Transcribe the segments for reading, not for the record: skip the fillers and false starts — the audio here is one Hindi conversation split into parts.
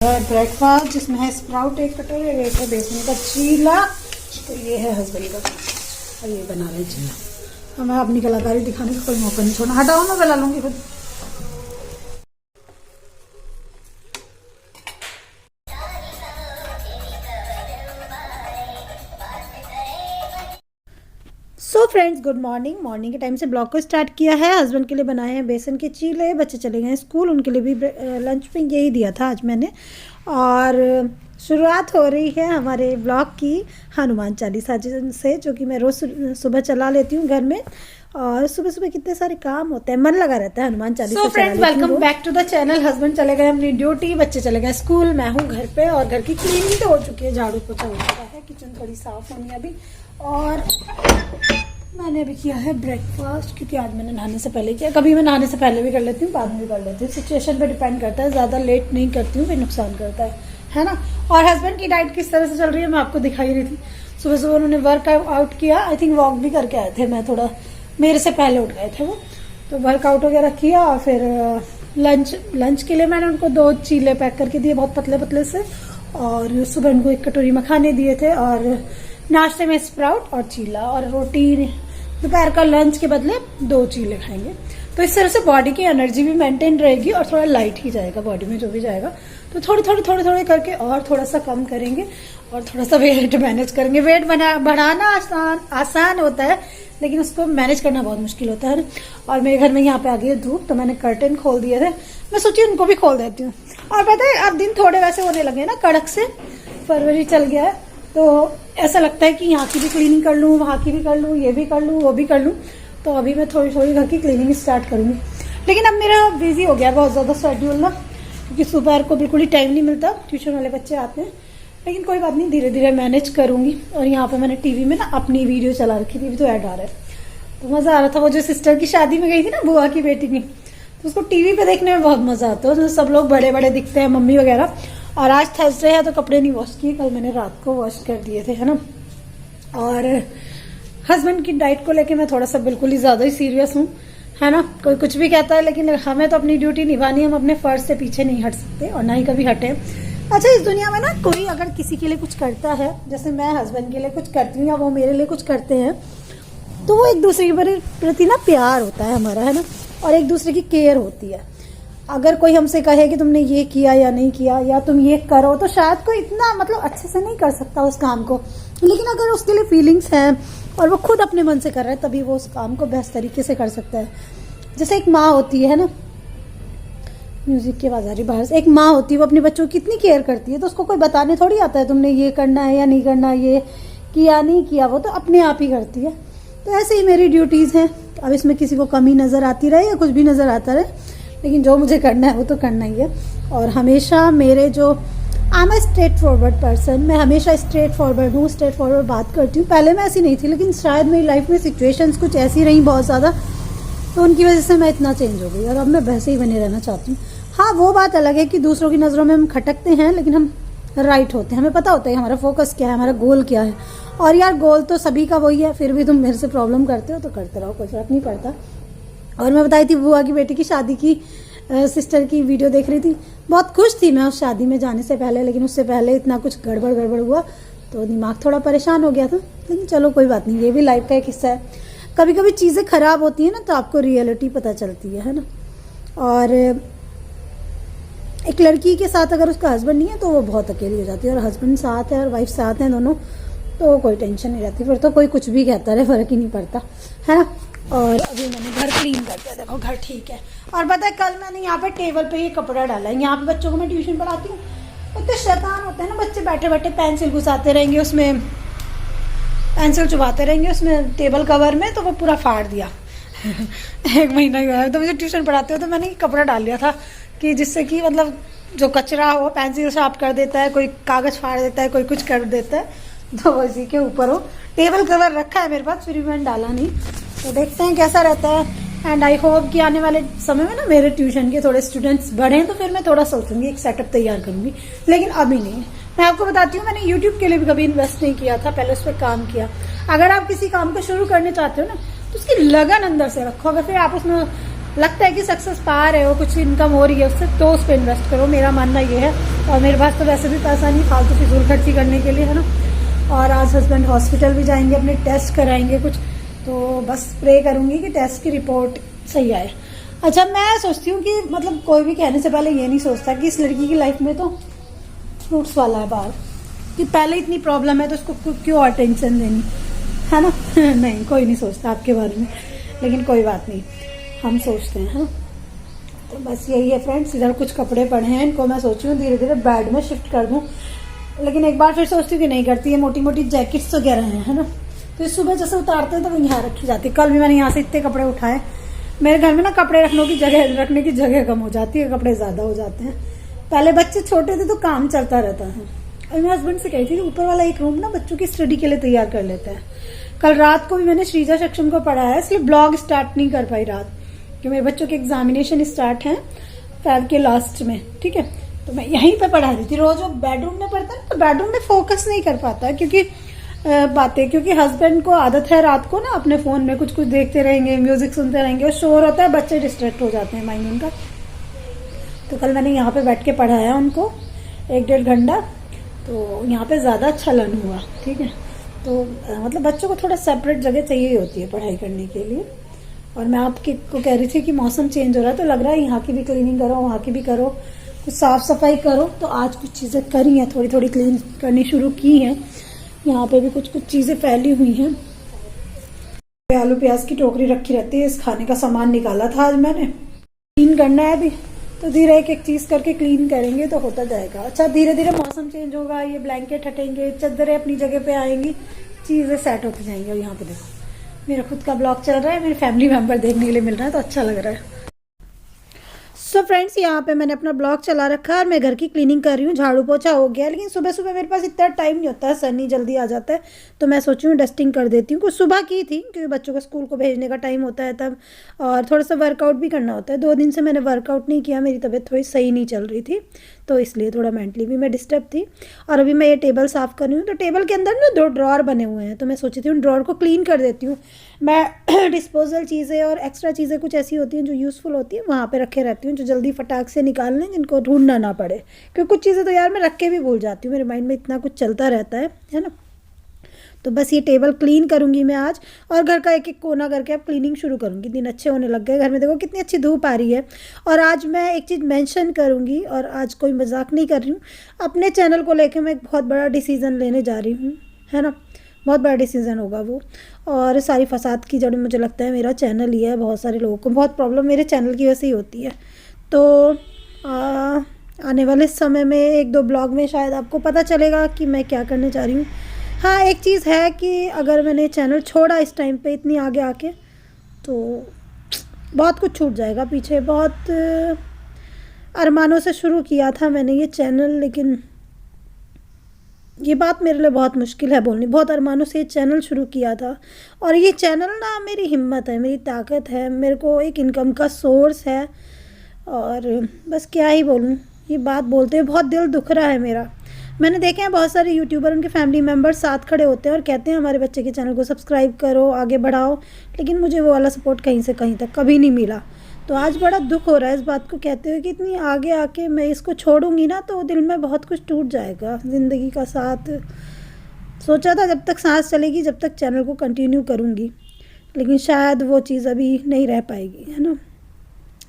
ब्रेकफास्ट जिसमें है स्प्राउट एक कटोरे, एक है बेसन का चीला, तो ये है हस्बैंड का और ये बना रहे चीला। तो मैं अपनी कलाकारी दिखाने का कोई मौका नहीं छोड़ना। हटाओ, मैं बना लूंगी खुद। So friends, good morning. Morning के टाइम से ब्लॉग को स्टार्ट किया है। हस्बैंड के लिए बनाए हैं बेसन के चीले, बच्चे चले गए स्कूल, उनके लिए भी लंच में यही दिया था आज मैंने। और शुरुआत हो रही है हमारे ब्लॉग की हनुमान चालीसा से, जो कि मैं रोज़ सुबह चला लेती हूँ घर में। और सुबह सुबह कितने सारे काम होते हैं, मन लगा रहता है Hanuman Chalisa. So friends, welcome back to the channel. Husband चले गए अपनी ड्यूटी, बच्चे चले गए स्कूल, मैं हूँ घर पे और घर की क्लीनिंग तो हो चुकी है, झाड़ू पोछा हो चुका है, किचन थोड़ी साफ होनी है अभी। और मैंने अभी किया है ब्रेकफास्ट, क्योंकि आज मैंने नहाने से पहले किया। कभी मैं नहाने से पहले भी कर लेती हूँ, बाद में भी कर लेती हूँ, सिचुएशन पे डिपेंड करता है। ज़्यादा लेट नहीं करती हूँ, फिर नुकसान करता है ना। और हस्बैंड की डाइट किस तरह से चल रही है मैं आपको दिखाई रही थी। सुबह सुबह उन्होंने वर्कआउट किया, आई थिंक वॉक भी करके आए थे, मैं थोड़ा मेरे से पहले उठ गए थे वो, तो वर्कआउट वगैरह किया। और फिर लंच के लिए मैंने उनको 2 चीले पैक करके दिए, बहुत पतले पतले से। और सुबह उनको 1 कटोरी मखाने दिए थे, और नाश्ते में स्प्राउट और चीला, और रोटी। दोपहर का लंच के बदले 2 चीले खाएंगे। तो इस तरह से बॉडी की एनर्जी भी मेंटेन रहेगी और थोड़ा लाइट ही जाएगा बॉडी में जो भी जाएगा। तो थोड़े करके और थोड़ा सा कम करेंगे और थोड़ा सा वेट मैनेज करेंगे। वेट बढ़ाना आसान होता है, लेकिन उसको मैनेज करना बहुत मुश्किल होता है। और मेरे घर में यहाँ पे आ गई है धूप, तो मैंने कर्टेन खोल दिए थे, मैं सोची उनको भी खोल देती हूँ। और पता है, अब दिन थोड़े वैसे होने लगे ना कड़क से, फरवरी चल गया है, तो ऐसा लगता है कि यहाँ की भी क्लीनिंग कर लूँ, वहाँ की भी कर लूँ, ये भी कर लूँ, वो भी कर लूँ। तो अभी मैं थोड़ी थोड़ी घर की क्लीनिंग स्टार्ट करूँगी। लेकिन अब मेरा बिजी हो गया बहुत ज़्यादा शेड्यूल ना, क्योंकि सुबह को बिल्कुल ही टाइम नहीं मिलता, ट्यूशन वाले बच्चे आते हैं। लेकिन कोई बात नहीं, धीरे धीरे मैनेज करूँगी। और यहाँ पे मैंने टीवी में ना अपनी वीडियो चला रखी थी, तो ऐड आ रहा है, तो मज़ा आ रहा था। वो जो सिस्टर की शादी में गई थी ना, बुआ की बेटी की, तो उसको टीवी पे देखने में बहुत मज़ा आता है, तो सब लोग बड़े बड़े दिखते हैं, मम्मी वगैरह। और आज थर्सडे है तो कपड़े नहीं वॉश किए, कल मैंने रात को वॉश कर दिए थे, है ना। और हस्बैंड की डाइट को लेके मैं थोड़ा सा बिल्कुल ही ज्यादा ही सीरियस हूँ, है ना। कोई कुछ भी कहता है, लेकिन हमें तो अपनी ड्यूटी निभानी है, हम अपने फर्ज से पीछे नहीं हट सकते और ना ही कभी हटे। अच्छा, इस दुनिया में ना कोई अगर किसी के लिए कुछ करता है, जैसे मैं हस्बैंड के लिए कुछ करती हूँ या वो मेरे लिए कुछ करते हैं, तो वो एक दूसरे के प्रति ना प्यार होता है हमारा, है ना, और एक दूसरे की केयर होती है। अगर कोई हमसे कहे कि तुमने ये किया या नहीं किया, या तुम ये करो, तो शायद कोई इतना मतलब अच्छे से नहीं कर सकता उस काम को। लेकिन अगर उसके लिए फीलिंग्स हैं और वो खुद अपने मन से कर रहा है, तभी वो उस काम को बेस्ट तरीके से कर सकता है। जैसे एक माँ होती है ना, म्यूजिक की आवाज आ रही बाहर से, एक माँ होती है, वो अपने बच्चों की कितनी केयर करती है, तो उसको कोई बताने थोड़ी आता है तुमने ये करना है या नहीं करना, ये किया नहीं किया, वो तो अपने आप ही करती है। तो ऐसे ही मेरी ड्यूटीज हैं। अब इसमें किसी को कमी नजर आती रहे या कुछ भी नजर आता रहे, लेकिन जो मुझे करना है वो तो करना ही है। और हमेशा मेरे जो I am a straightforward person, मैं हमेशा स्ट्रेट फॉरवर्ड हूँ, स्ट्रेट फॉरवर्ड बात करती हूँ। पहले मैं ऐसी नहीं थी, लेकिन शायद मेरी लाइफ में सिचुएशंस कुछ ऐसी रही बहुत ज़्यादा, तो उनकी वजह से मैं इतना चेंज हो गई और अब मैं वैसे ही बने रहना चाहती हूँ। हाँ, वो बात अलग है कि दूसरों की नज़रों में हम खटकते हैं, लेकिन हम राइट होते हैं, हमें पता होता है हमारा फोकस क्या है, हमारा गोल क्या है। और यार, गोल तो सभी का वही है, फिर भी तुम मेरे से प्रॉब्लम करते हो तो करते रहो, कोई फर्क नहीं पड़ता। और मैं बताई थी बुआ की बेटी की शादी की, सिस्टर की वीडियो देख रही थी, बहुत खुश थी मैं उस शादी में जाने से पहले, लेकिन उससे पहले इतना कुछ गड़बड़ हुआ तो दिमाग थोड़ा परेशान हो गया था। लेकिन चलो कोई बात नहीं, ये भी लाइफ का एक हिस्सा है। कभी कभी चीज़ें खराब होती हैं ना, तो आपको रियलिटी पता चलती है ना। और एक लड़की के साथ अगर उसका हस्बैंड नहीं है तो वो बहुत अकेली हो जाती है, और हस्बैंड साथ है और वाइफ साथ है दोनों, तो कोई टेंशन नहीं रहती, फिर तो कोई कुछ भी कहता रहे, फर्क ही नहीं पड़ता, है ना। और अभी मैंने घर क्लीन कर दिया, देखो घर ठीक है। और पता है, कल मैंने यहाँ पे टेबल पे ये कपड़ा डाला है, यहाँ पे बच्चों को मैं ट्यूशन पढ़ाती हूँ, इतने शैतान होते हैं ना बच्चे, बैठे बैठे पेंसिल घुसाते रहेंगे उसमें, पेंसिल चुभाते रहेंगे उसमें टेबल कवर में, तो वो पूरा फाड़ दिया। 1 महीना ही हुआ है, तो मुझे ट्यूशन पढ़ाते हो तो मैंने कपड़ा डाल लिया था, कि जिससे कि मतलब जो कचरा हो पेंसिल साफ कर देता है, कोई कागज फाड़ देता है, कोई कुछ कर देता है, तो इसी के ऊपर हो। टेबल कवर रखा है मेरे पास, फिर भी मैंने डाला नहीं, तो देखते हैं कैसा रहता है। एंड आई होप कि आने वाले समय में ना मेरे ट्यूशन के थोड़े स्टूडेंट्स बढ़ें, तो फिर मैं थोड़ा सोचूंगी, एक सेटअप तैयार करूंगी, लेकिन अभी नहीं। मैं आपको बताती हूँ, मैंने यूट्यूब के लिए भी कभी इन्वेस्ट नहीं किया था, पहले उस पर काम किया। अगर आप किसी काम को शुरू करने चाहते हो ना, तो उसकी लगन अंदर से रखो। अगर फिर आप उसमें लगता है कि सक्सेस पा रहे हो, कुछ इनकम हो रही है उससे, तो उस पर इन्वेस्ट करो, मेरा मानना ये है। और मेरे पास तो वैसे भी पैसा नहीं फालतू फिजूल खर्ची करने के लिए, है ना। और आज हस्बैंड हॉस्पिटल भी जाएंगे, अपने टेस्ट कराएंगे कुछ, तो बस प्रे करूंगी कि टेस्ट की रिपोर्ट सही आए। अच्छा, मैं सोचती हूँ कि मतलब कोई भी कहने से पहले ये नहीं सोचता कि इस लड़की की लाइफ में तो फ्रूट्स वाला है बाहर, कि पहले इतनी प्रॉब्लम है तो उसको क्यों और टेंशन देनी, है ना। नहीं, कोई नहीं सोचता आपके बारे में, लेकिन कोई बात नहीं, हम सोचते हैं, है ना। तो बस यही है फ्रेंड्स। इधर कुछ कपड़े पड़े हैं, इनको मैं सोच रही हूँ धीरे धीरे बेड में शिफ्ट कर दूँ, लेकिन एक बार फिर सोचती हूँ कि नहीं करती है। मोटी मोटी जैकेट्स वगैरह हैं, है ना, तो सुबह जैसे उतारते हैं तो वो यहाँ रखी जाती है। कल भी मैंने यहाँ से इतने कपड़े उठाए। मेरे घर में ना कपड़े रखने की जगह कम हो जाती है, कपड़े ज्यादा हो जाते हैं। पहले बच्चे छोटे थे तो काम चलता रहता है। और मैं हस्बैंड से कही थी कि ऊपर वाला एक रूम ना बच्चों की स्टडी के लिए तैयार कर लेते हैं। कल रात को भी मैंने श्रीजा सक्षम को पढ़ाया, इसलिए ब्लॉग स्टार्ट नहीं कर पाई रात, क्योंकि मेरे बच्चों के एग्जामिनेशन स्टार्ट हैं फेब के लास्ट में, ठीक है। तो मैं यहीं पे पढ़ा रही थी। रोज वो बेडरूम में पढ़ता है तो बेडरूम में फोकस नहीं कर पाता, क्योंकि क्योंकि हस्बैंड को आदत है रात को ना अपने फोन में कुछ कुछ देखते रहेंगे, म्यूजिक सुनते रहेंगे, और शोर होता है, बच्चे डिस्ट्रैक्ट हो जाते हैं माइंड उनका। तो कल मैंने यहाँ पे बैठ के पढ़ाया उनको 1-1.5 घंटा, तो यहाँ पे ज्यादा अच्छा लर्न हुआ, ठीक है। तो मतलब बच्चों को थोड़ा सेपरेट जगह चाहिए होती है पढ़ाई करने के लिए। और मैं आपको कह रही थी कि मौसम चेंज हो रहा है तो लग रहा है यहाँ की भी क्लीनिंग करो, वहाँ की भी करो, कुछ साफ सफाई करो। तो आज कुछ चीजें करी हैं, थोड़ी थोड़ी क्लीन करनी शुरू की हैं। यहाँ पे भी कुछ कुछ चीजें फैली हुई हैं। आलू प्याज की टोकरी रखी रहती है, इस खाने का सामान निकाला था आज मैंने, क्लीन करना है अभी। तो धीरे एक एक चीज करके क्लीन करेंगे तो होता जाएगा। अच्छा, धीरे धीरे मौसम चेंज होगा, ये ब्लैंकेट हटेंगे, चादरें अपनी जगह पे आएंगी, चीजें सेट होती जाएंगी। और यहाँ पे देखो मेरा खुद का ब्लॉग चल रहा है, मेरे फैमिली मेंबर देखने के लिए मिल रहा है, तो अच्छा लग रहा है। सो फ्रेंड्स, यहाँ पे मैंने अपना ब्लॉग चला रखा है और मैं घर की क्लीनिंग कर रही हूँ। झाड़ू पोछा हो गया, लेकिन सुबह सुबह मेरे पास इतना टाइम नहीं होता है, सनी जल्दी आ जाता है, तो मैं सोची हूँ डस्टिंग कर देती हूँ। कुछ सुबह की थी क्योंकि बच्चों को स्कूल को भेजने का टाइम होता है तब, और थोड़ा सा वर्कआउट भी करना होता है। 2 दिन से मैंने वर्कआउट नहीं किया, मेरी तबीयत थोड़ी सही नहीं चल रही थी, तो इसलिए थोड़ा मेंटली भी मैं डिस्टर्ब थी। और अभी मैं ये टेबल साफ़ कर रही हूँ, तो टेबल के अंदर ना 2 ड्रॉर बने हुए हैं, तो मैं सोची थी उन ड्रॉर को क्लीन कर देती हूँ। मैं डिस्पोजल चीज़ें और एक्स्ट्रा चीज़ें कुछ ऐसी होती हैं जो यूज़फुल होती हैं वहाँ पे रखे रहती हूँ, जो जल्दी फटाक से निकाल लें, जिनको ढूंढना ना पड़े। क्योंकि कुछ चीज़ें तो यार मैं रख के भी भूल जाती हूँ, मेरे माइंड में इतना कुछ चलता रहता है ना। तो बस ये टेबल क्लीन करूँगी मैं आज, और घर का एक एक कोना करके अब क्लीनिंग शुरू करूँगी। दिन अच्छे होने लग गए घर में, देखो कितनी अच्छी धूप आ रही है। और आज मैं एक चीज़ मेंशन करूँगी, और आज कोई मजाक नहीं कर रही हूँ, अपने चैनल को लेकर मैं एक बहुत बड़ा डिसीज़न लेने जा रही हूँ, है ना। बहुत बड़ा डिसीज़न होगा वो, और सारी फसाद की जड़ मुझे लगता है मेरा चैनल ही है। बहुत सारे लोगों को बहुत प्रॉब्लम मेरे चैनल की वजह से ही होती है। तो आने वाले समय में 1-2 ब्लॉग में शायद आपको पता चलेगा कि मैं क्या करने जा रही हूँ। हाँ, एक चीज़ है कि अगर मैंने चैनल छोड़ा इस टाइम पे इतनी आगे आके, तो बहुत कुछ छूट जाएगा पीछे। बहुत अरमानों से शुरू किया था मैंने ये चैनल, लेकिन ये बात मेरे लिए बहुत मुश्किल है बोलनी। बहुत अरमानों से ये चैनल शुरू किया था, और ये चैनल ना मेरी हिम्मत है, मेरी ताकत है, मेरे को एक इनकम का सोर्स है। और बस क्या ही बोलूँ, ये बात बोलते हुए बहुत दिल दुख रहा है मेरा। मैंने देखे हैं बहुत सारे यूट्यूबर, उनके फैमिली मेम्बर साथ खड़े होते हैं और कहते हैं हमारे बच्चे के चैनल को सब्सक्राइब करो, आगे बढ़ाओ, लेकिन मुझे वो वाला सपोर्ट कहीं से कहीं तक कभी नहीं मिला। तो आज बड़ा दुख हो रहा है इस बात को कहते हुए कि इतनी आगे आके मैं इसको छोड़ूंगी ना तो दिल में बहुत कुछ टूट जाएगा। ज़िंदगी का साथ सोचा था जब तक सांस चलेगी जब तक चैनल को कंटिन्यू करूँगी, लेकिन शायद वो चीज़ अभी नहीं रह पाएगी, है ना।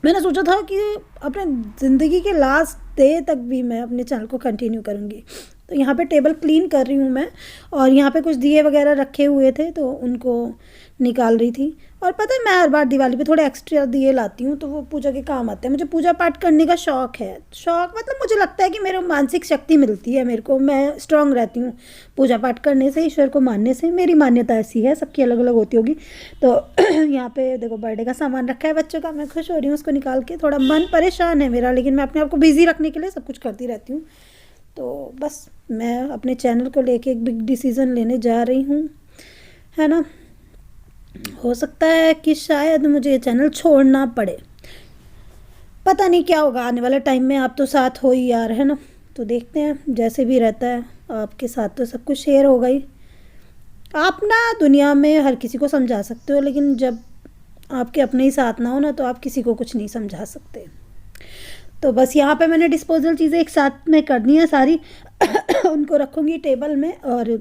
मैंने सोचा था कि अपने ज़िंदगी के लास्ट डे तक भी मैं अपने चैनल को कंटिन्यू करूँगी। तो यहाँ पे टेबल क्लीन कर रही हूँ मैं, और यहाँ पे कुछ दिए वगैरह रखे हुए थे तो उनको निकाल रही थी। और पता है मैं हर बार दिवाली पे थोड़े एक्स्ट्रा दिए लाती हूँ, तो वो पूजा के काम आते हैं। मुझे पूजा पाठ करने का शौक़ है, शौक़ मतलब मुझे लगता है कि मेरे मानसिक शक्ति मिलती है मेरे को, मैं स्ट्रांग रहती हूँ पूजा पाठ करने से, ईश्वर को मानने से। मेरी मान्यता ऐसी है, सबकी अलग अलग होती होगी। तो यहाँ पे देखो बर्थडे का सामान रखा है बच्चों का, मैं खुश हो रही हूँ उसको निकाल के। थोड़ा मन परेशान है मेरा, लेकिन मैं अपने आप को बिज़ी रखने के लिए सब कुछ करती रहती हूँ। तो बस मैं अपने चैनल को लेके एक बिग डिसीज़न लेने जा रही हूँ, है ना। हो सकता है कि शायद मुझे ये चैनल छोड़ना पड़े, पता नहीं क्या होगा आने वाले टाइम में। आप तो साथ हो ही यार, है ना। तो देखते हैं जैसे भी रहता है, आपके साथ तो सब कुछ शेयर होगा ही। आप ना दुनिया में हर किसी को समझा सकते हो, लेकिन जब आपके अपने ही साथ ना हो ना, तो आप किसी को कुछ नहीं समझा सकते। तो बस यहाँ पे मैंने डिस्पोजल चीज़ें एक साथ में करनी है सारी उनको रखूँगी टेबल में। और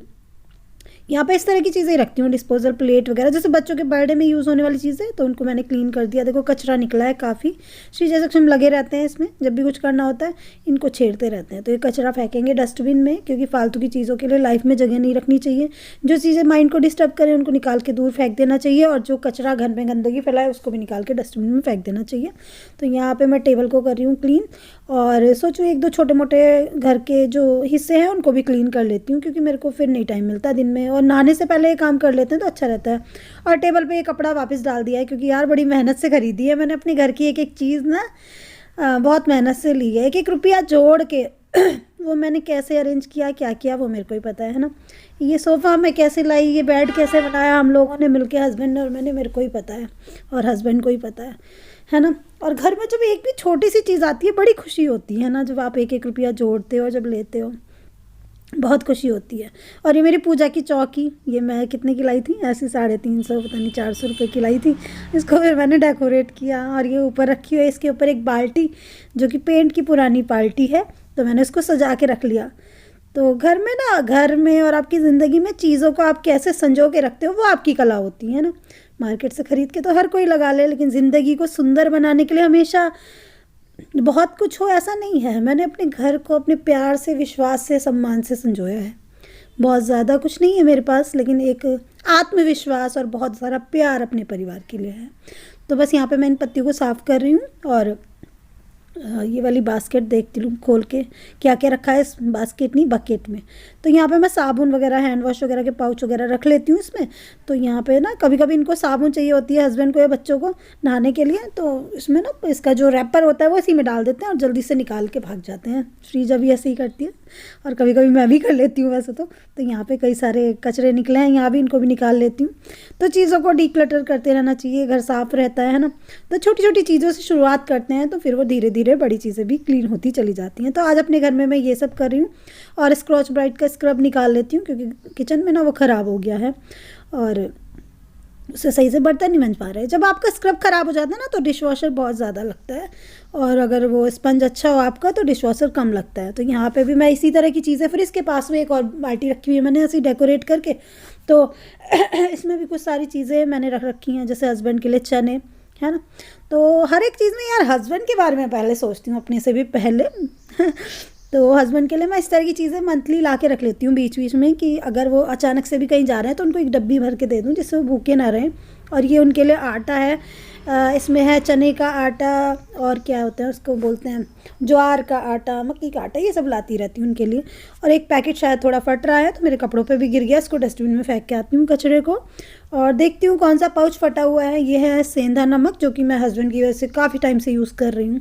यहाँ पे इस तरह की चीज़ें रखती हूँ, डिस्पोजल प्लेट वगैरह, जैसे बच्चों के बर्थडे में यूज़ होने वाली चीज़ें, तो उनको मैंने क्लीन कर दिया। देखो कचरा निकला है काफ़ी, श्रीजा सक्षम लगे रहते हैं इसमें, जब भी कुछ करना होता है इनको छेड़ते रहते हैं। तो ये कचरा फेंकेंगे डस्टबिन में, क्योंकि फालतू की चीज़ों के लिए लाइफ में जगह नहीं रखनी चाहिए। जो चीज़ें माइंड को डिस्टर्ब करें उनको निकाल के दूर फेंक देना चाहिए, और जो कचरा घर में गंदगी फैलाए उसको भी निकाल के डस्टबिन में फेंक देना चाहिए। तो यहाँ पर मैं टेबल को कर रही हूँ क्लीन, और सोचूँ एक दो छोटे मोटे घर के जो हिस्से हैं उनको भी क्लीन कर लेती हूँ, क्योंकि मेरे को फिर नहीं टाइम मिलता दिन में, और नहाने से पहले ये काम कर लेते हैं तो अच्छा रहता है। और टेबल पे ये कपड़ा वापस डाल दिया है, क्योंकि यार बड़ी मेहनत से खरीदी है मैंने अपने घर की एक एक चीज़ ना, बहुत मेहनत से ली है, एक एक रुपया जोड़ के वो मैंने कैसे अरेंज किया, क्या किया, वो मेरे को ही पता है ना। ये सोफ़ा मैं कैसे लाई, ये बेड कैसे बनाया हम लोगों ने मिलके, हस्बैंड ने और मैंने, मेरे को ही पता है, और हस्बैंड को ही पता है ना। और घर में जब एक भी छोटी सी चीज़ आती है बड़ी खुशी होती है ना, जब आप एक एक रुपया जोड़ते हो, जब लेते हो, बहुत खुशी होती है। और ये मेरी पूजा की चौकी, ये मैं कितने की लाई थी, ऐसी 350 पता नहीं 400 रुपये की लाई थी। इसको फिर मैंने डेकोरेट किया, और ये ऊपर रखी हुई है, इसके ऊपर एक बाल्टी जो कि पेंट की पुरानी बाल्टी है, तो मैंने इसको सजा के रख लिया। तो घर में ना, घर में और आपकी ज़िंदगी में चीज़ों को आप कैसे संजो के रखते हो वो आपकी कला होती है ना। मार्केट से ख़रीद के तो हर कोई लगा ले, लेकिन ज़िंदगी को सुंदर बनाने के लिए हमेशा बहुत कुछ हो ऐसा नहीं है। मैंने अपने घर को अपने प्यार से, विश्वास से, सम्मान से संजोया है। बहुत ज़्यादा कुछ नहीं है मेरे पास, लेकिन एक आत्मविश्वास और बहुत सारा प्यार अपने परिवार के लिए है। तो बस यहाँ पे मैं इन पत्तियों को साफ़ कर रही हूँ, और ये वाली बास्केट देखती हूँ खोल के क्या क्या रखा है इस बास्केट, नहीं बकेट में। तो यहाँ पे मैं साबुन वगैरह, हैंड वॉश वगैरह के पाउच वगैरह रख लेती हूँ इसमें। तो यहाँ पे ना कभी कभी इनको साबुन चाहिए होती है हस्बैंड को या बच्चों को नहाने के लिए, तो इसमें ना इसका जो रैपर होता है वो इसी में डाल देते हैं और जल्दी से निकाल के भाग जाते हैं। श्रीजा भी ऐसे ही करती है, और कभी कभी मैं भी कर लेती हूँ वैसे तो यहाँ पे कई सारे कचरे निकले हैं, यहाँ भी इनको भी निकाल लेती हूँ। तो चीज़ों को डीक्लटर करते रहना चाहिए, घर साफ़ रहता है ना। तो छोटी छोटी चीज़ों से शुरुआत करते हैं, तो फिर वो धीरे धीरे बड़ी चीज़ें भी क्लीन होती चली जाती हैं। तो आज अपने घर में मैं ये सब कर रही हूँ, और स्क्रॉच ब्राइट का स्क्रब निकाल लेती हूँ, क्योंकि किचन में ना वो ख़राब हो गया है और उससे सही से बर्तन नहीं मंज पा रहे। जब आपका स्क्रब ख़राब हो जाता है ना, तो डिश वॉशर बहुत ज़्यादा लगता है, और अगर वो स्पंज अच्छा हो आपका तो डिश वॉशर कम लगता है। तो यहाँ पे भी मैं इसी तरह की चीज़ें, फिर इसके पास में एक और बाल्टी रखी हुई है मैंने ऐसे डेकोरेट करके, तो इसमें भी कुछ सारी चीज़ें मैंने रख रखी हैं, जैसे हस्बैंड के लिए चने, है ना। तो हर एक चीज़ में यार हस्बैंड के बारे में पहले सोचती हूँ, अपने से भी पहले तो हस्बैंड के लिए मैं इस तरह की चीज़ें मंथली ला के रख लेती हूँ बीच बीच में, कि अगर वो अचानक से भी कहीं जा रहे हैं तो उनको एक डब्बी भर के दे दूँ, जिससे वो भूखे ना रहें। और ये उनके लिए आटा है, इसमें है चने का आटा, और क्या होता है उसको बोलते हैं, ज्वार का आटा, मक्की का आटा, ये सब लाती रहती हूँ उनके लिए। और एक पैकेट शायद थोड़ा फट रहा है तो मेरे कपड़ों पे भी गिर गया, इसको डस्टबिन में फेंक के आती हूँ कचरे को। और देखती हूँ कौन सा पाउच फटा हुआ है। ये है सेंधा नमक, जो कि मैं हस्बैंड की वजह से काफ़ी टाइम से यूज़ कर रही हूँ।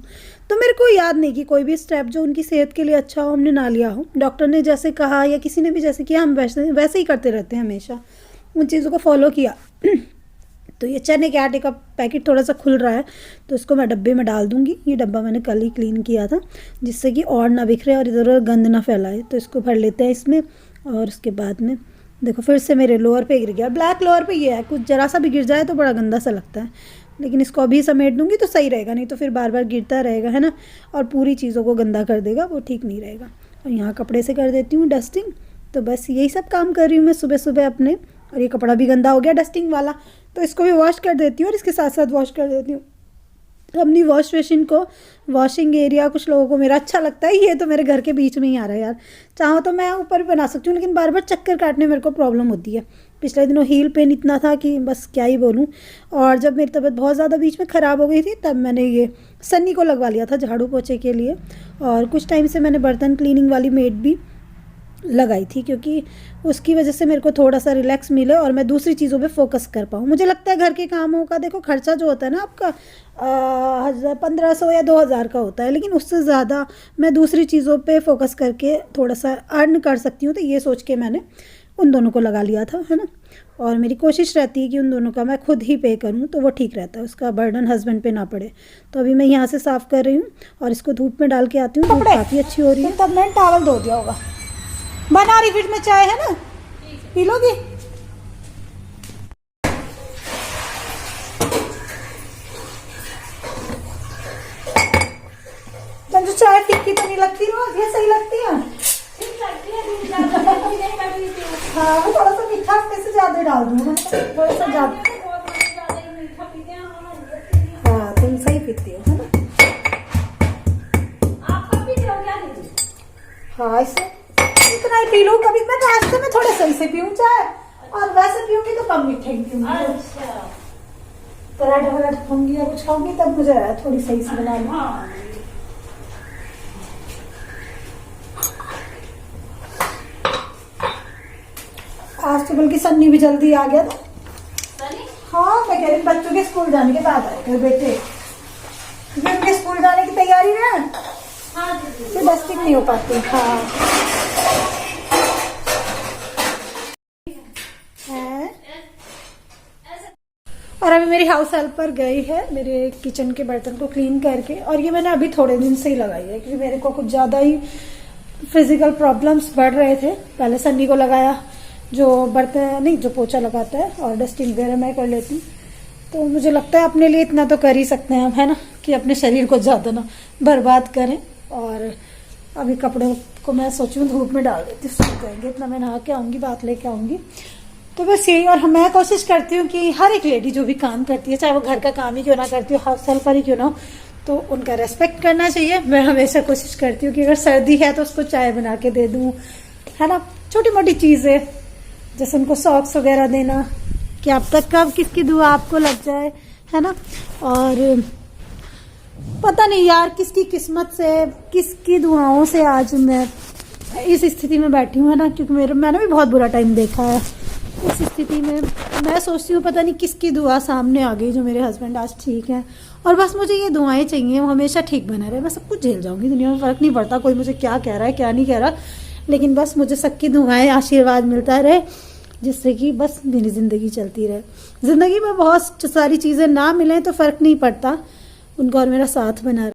तो मेरे को याद नहीं कि कोई भी स्टेप जो उनकी सेहत के लिए अच्छा हो हमने ना लिया हो। डॉक्टर ने जैसे कहा या किसी ने भी जैसे किया, हम वैसे वैसे ही करते रहते हैं, हमेशा उन चीज़ों को फॉलो किया। तो ये चने के आटे का पैकेट थोड़ा सा खुल रहा है, तो इसको मैं डब्बे में डाल दूँगी। ये डब्बा मैंने कल ही क्लीन किया था, जिससे कि और ना बिखरे और इधर उधर गंद ना फैलाए। तो इसको भर लेते हैं इसमें, और उसके बाद में देखो फिर से मेरे लोअर पे गिर गया। ब्लैक लोअर पे ये है, कुछ ज़रा सा भी गिर जाए तो बड़ा गंदा सा लगता है, लेकिन इसको अभी समेट दूँगी तो सही रहेगा, नहीं तो फिर बार बार गिरता रहेगा, है ना, और पूरी चीज़ों को गंदा कर देगा, वो ठीक नहीं रहेगा। और यहाँ कपड़े से कर देती हूँ डस्टिंग। तो बस यही सब काम कर रही हूँ मैं सुबह सुबह अपने। और ये कपड़ा भी गंदा हो गया डस्टिंग वाला, तो इसको भी वॉश कर देती हूँ, और इसके साथ साथ वॉश कर देती हूँ अपनी वॉश मशीन को। वॉशिंग एरिया कुछ लोगों को मेरा अच्छा लगता है, ये तो मेरे घर के बीच में ही आ रहा है यार। चाहो तो मैं ऊपर भी बना सकती हूँ, लेकिन बार बार चक्कर काटने मेरे को प्रॉब्लम होती है। पिछले दिनों हील पेन इतना था कि बस क्या ही बोलूँ। और जब मेरी तबीयत बहुत ज़्यादा बीच में ख़राब हो गई थी, तब मैंने ये सन्नी को लगवा लिया था झाड़ू पोछे के लिए। और कुछ टाइम से मैंने बर्तन क्लीनिंग वाली मेड भी लगाई थी, क्योंकि उसकी वजह से मेरे को थोड़ा सा रिलैक्स मिले और मैं दूसरी चीज़ों पे फोकस कर पाऊँ। मुझे लगता है घर के कामों का देखो खर्चा जो होता है ना आपका 1500 या 2000 का होता है, लेकिन उससे ज़्यादा मैं दूसरी चीज़ों पे फोकस करके थोड़ा सा अर्न कर सकती हूँ। तो ये सोच के मैंने उन दोनों को लगा लिया था, है ना। और मेरी कोशिश रहती है कि उन दोनों का मैं खुद ही पे करूँ, तो वो ठीक रहता है, उसका बर्डन हस्बैंड पे ना पड़े। तो अभी मैं यहाँ से साफ़ कर रही हूँ और इसको धूप में डाल के आती हूँ। धूप काफ़ी अच्छी हो रही है। तब मैंने टॉवल धो दिया होगा। बना रही फ्रिज में चाय है ना, पी लोगी? मैं फीकी तो नहीं लगती रोज, ये सही लगती है। हाँ मैं थोड़ा सा मीठा अपने से ज्यादा डाल दूँ, थोड़ा सा ज्यादा। हाँ तुम सही पीती हो, है ना। हाँ इससे इतना ही पी लूँ कभी। मैं नाश्ते में थोड़े सही से पीऊँ चाय, और वैसे पीऊंगी तो कम मीठे ही पीऊंगी। पराठा वराठा खाऊंगी या कुछ खाऊंगी तब मुझे थोड़ी सही से बना लूँ। आज तो बल्कि सन्नी भी जल्दी आ गया था। हाँ मैं कह रही बच्चों के स्कूल जाने के बाद आए थे बेटे, क्योंकि उनके स्कूल जाने की तैयारी है, तो डस्टिंग नहीं हो पाती। हाँ और अभी मेरी हाउस हेल्पर गई है मेरे किचन के बर्तन को क्लीन करके, और ये मैंने अभी थोड़े दिन से ही लगाई है क्योंकि मेरे को कुछ ज़्यादा ही फिजिकल प्रॉब्लम्स बढ़ रहे थे। पहले सन्नी को लगाया जो बर्तन नहीं जो पोछा लगाता है, और डस्टिंग वगैरह मैं कर लेती हूँ। तो मुझे लगता है अपने लिए इतना तो कर ही सकते हैं हम, है ना, कि अपने शरीर को ज़्यादा ना बर्बाद करें। और अभी कपड़ों को मैं सोचूं धूप में डाल देती हूँ, सूख जाएंगे। इतना मैं नहा के आऊँगी, बात लेके आऊँगी। तो बस यही। और मैं कोशिश करती हूँ कि हर एक लेडी जो भी काम करती है, चाहे वो घर का काम ही क्यों ना करती हो, हाउस हेल्पर ही क्यों ना हो, तो उनका रेस्पेक्ट करना चाहिए। मैं हमेशा कोशिश करती हूँ कि अगर सर्दी है तो उसको चाय बना के दे दूँ, है ना। छोटी मोटी चीज़ें जैसे उनको सॉक्स वगैरह देना, कि अब तक कब किसकी दुआ आपको लग जाए, है ना। और पता नहीं यार किसकी किस्मत से, किसकी दुआओं से आज मैं इस स्थिति में बैठी हूँ, है ना। क्योंकि मैंने भी बहुत बुरा टाइम देखा है। इस स्थिति में मैं सोचती हूँ पता नहीं किसकी दुआ सामने आ गई जो मेरे हस्बैंड आज ठीक है। और बस मुझे ये दुआएं चाहिए, वो हमेशा ठीक बने रहे। मैं सब कुछ झेल जाऊंगी, दुनिया में फ़र्क नहीं पड़ता कोई मुझे क्या कह रहा है क्या नहीं कह रहा, लेकिन बस मुझे सबकी दुआएं आशीर्वाद मिलता रहे, जिससे कि बस मेरी ज़िंदगी चलती रहे। ज़िंदगी में बहुत सारी चीज़ें ना मिलें तो फ़र्क नहीं पड़ता, उनका और मेरा साथ बना रहे।